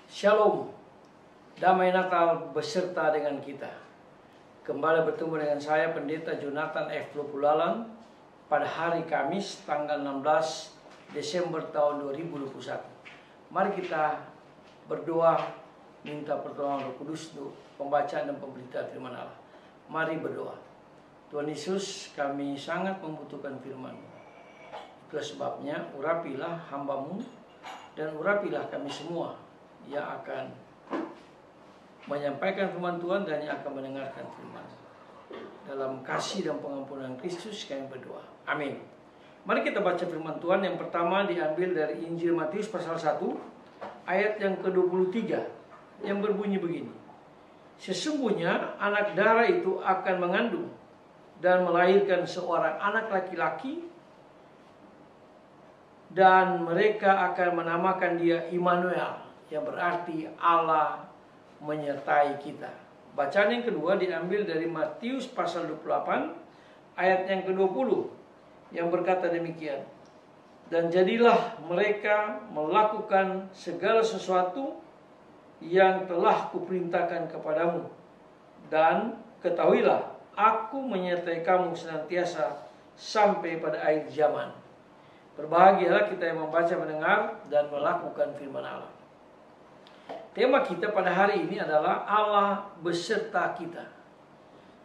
Shalom, damai Natal beserta dengan kita. Kembali bertemu dengan saya Pendeta Jonathan F. Lopulalan pada hari Kamis tanggal 16 Desember tahun 2021. Mari kita berdoa, minta pertolongan Roh Kudus untuk pembacaan dan pemberitaan firman Allah. Mari berdoa. Tuhan Yesus, kami sangat membutuhkan firman-Mu. Itulah sebabnya urapilah hamba-Mu dan urapilah kami semua yang akan menyampaikan firman Tuhan dan yang akan mendengarkan firman. Dalam kasih dan pengampunan Kristus kami berdoa. Amin. Mari kita baca firman Tuhan. Yang pertama diambil dari Injil Matius pasal 1 ayat yang ke-23 yang berbunyi begini. Sesungguhnya anak darah itu akan mengandung dan melahirkan seorang anak laki-laki, dan mereka akan menamakan dia Immanuel, yang berarti Allah menyertai kita. Bacaan yang kedua diambil dari Matius pasal 28 ayat yang ke-20 yang berkata demikian. Dan jadilah mereka melakukan segala sesuatu yang telah kuperintahkan kepadamu, dan ketahuilah aku menyertai kamu senantiasa sampai pada akhir zaman. Berbahagialah kita yang membaca, mendengar, dan melakukan firman Allah. Tema kita pada hari ini adalah Allah beserta kita.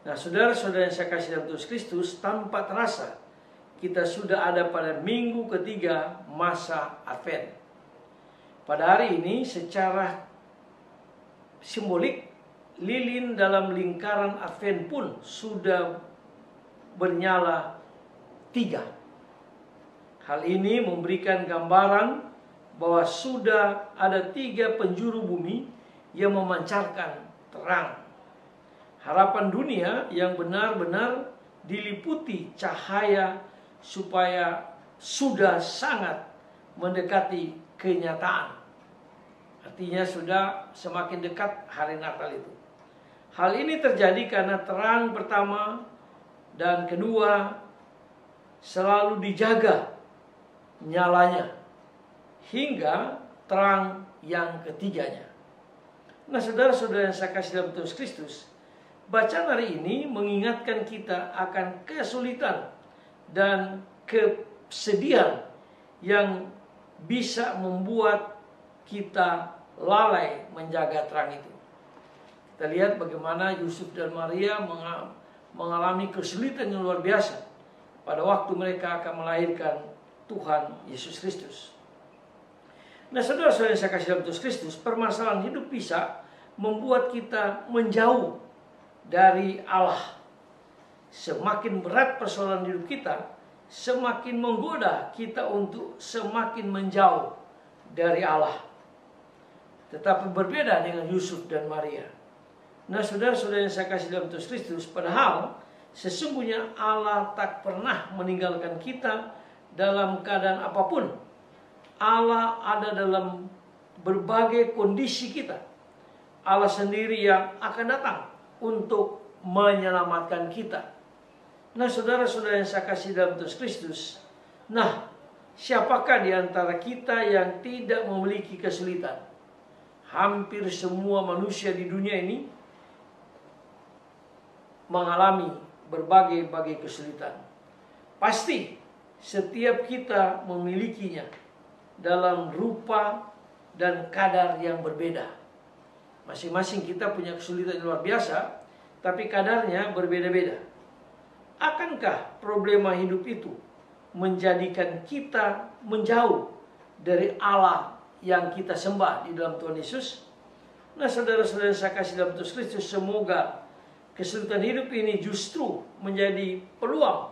Nah, saudara-saudara yang saya kasih dalam Tuhan Kristus, tanpa terasa kita sudah ada pada minggu ketiga masa Advent. Pada hari ini secara simbolik, lilin dalam lingkaran Advent pun sudah bernyala 3. Hal ini memberikan gambaran bahwa sudah ada 3 penjuru bumi yang memancarkan terang. Harapan dunia yang benar-benar diliputi cahaya supaya sudah sangat mendekati kenyataan. Artinya sudah semakin dekat hari Natal itu. Hal ini terjadi karena terang pertama dan kedua selalu dijaga nyalanya hingga terang yang ketiganya. Nah, saudara-saudara yang saya kasih dalam Tuhan Kristus, bacaan hari ini mengingatkan kita akan kesulitan dan kesedihan yang bisa membuat kita lalai menjaga terang itu. Kita lihat bagaimana Yusuf dan Maria mengalami kesulitan yang luar biasa pada waktu mereka akan melahirkan Tuhan Yesus Kristus. Nah, saudara-saudara yang saya kasih dalam Tuhan Kristus, permasalahan hidup bisa membuat kita menjauh dari Allah. Semakin berat persoalan hidup kita, semakin menggoda kita untuk semakin menjauh dari Allah. Tetapi berbeda dengan Yusuf dan Maria. Nah, saudara-saudara yang saya kasih dalam Tuhan Kristus, padahal sesungguhnya Allah tak pernah meninggalkan kita dalam keadaan apapun. Allah ada dalam berbagai kondisi kita. Allah sendiri yang akan datang untuk menyelamatkan kita. Nah, saudara-saudara yang saya kasih dalam Tuhan Kristus, nah, siapakah di antara kita yang tidak memiliki kesulitan? Hampir semua manusia di dunia ini mengalami berbagai kesulitan. Pasti setiap kita memilikinya dalam rupa dan kadar yang berbeda. Masing-masing kita punya kesulitan yang luar biasa, tapi kadarnya berbeda-beda. Akankah problema hidup itu menjadikan kita menjauh dari Allah yang kita sembah di dalam Tuhan Yesus? Nah, saudara-saudara yang saya kasih dalam Tuhan Kristus, semoga kesulitan hidup ini justru menjadi peluang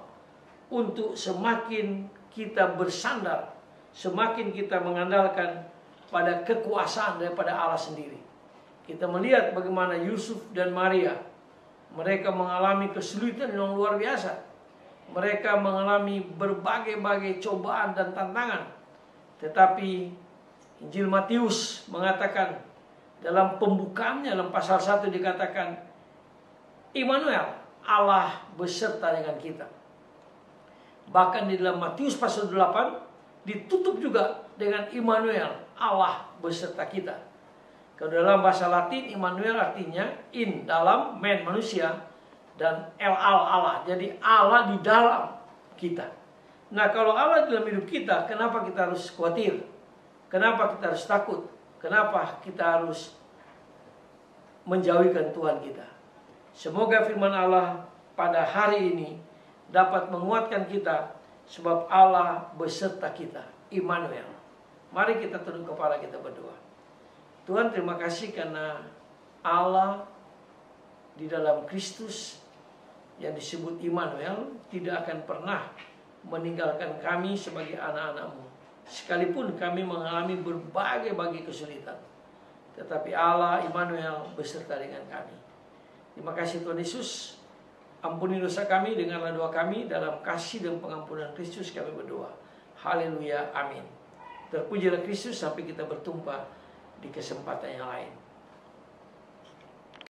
untuk semakin kita bersandar, semakin kita mengandalkan pada kekuasaan daripada Allah sendiri. Kita melihat bagaimana Yusuf dan Maria, mereka mengalami kesulitan yang luar biasa. Mereka mengalami berbagai cobaan dan tantangan. Tetapi Injil Matius mengatakan, dalam pembukaannya dalam pasal 1 dikatakan, Immanuel, Allah beserta dengan kita. Bahkan di dalam Matius pasal 8 ditutup juga dengan Immanuel, Allah beserta kita. Kalau dalam bahasa Latin, Immanuel artinya in, dalam, man, manusia, dan el al, Allah. Jadi Allah di dalam kita. Nah, kalau Allah di dalam hidup kita, kenapa kita harus khawatir? Kenapa kita harus takut? Kenapa kita harus menjauhkan Tuhan kita? Semoga firman Allah pada hari ini dapat menguatkan kita, sebab Allah beserta kita, Immanuel. Mari kita tunduk kepala, kita berdoa. Tuhan, terima kasih karena Allah di dalam Kristus yang disebut Immanuel tidak akan pernah meninggalkan kami sebagai anak-anak-Mu. Sekalipun kami mengalami berbagai kesulitan, tetapi Allah Immanuel beserta dengan kami. Terima kasih Tuhan Yesus. Ampuni dosa kami, dengarlah doa kami. Dalam kasih dan pengampunan Kristus kami berdoa. Haleluya, amin. Terpujilah Kristus. Sampai kita berjumpa di kesempatan yang lain.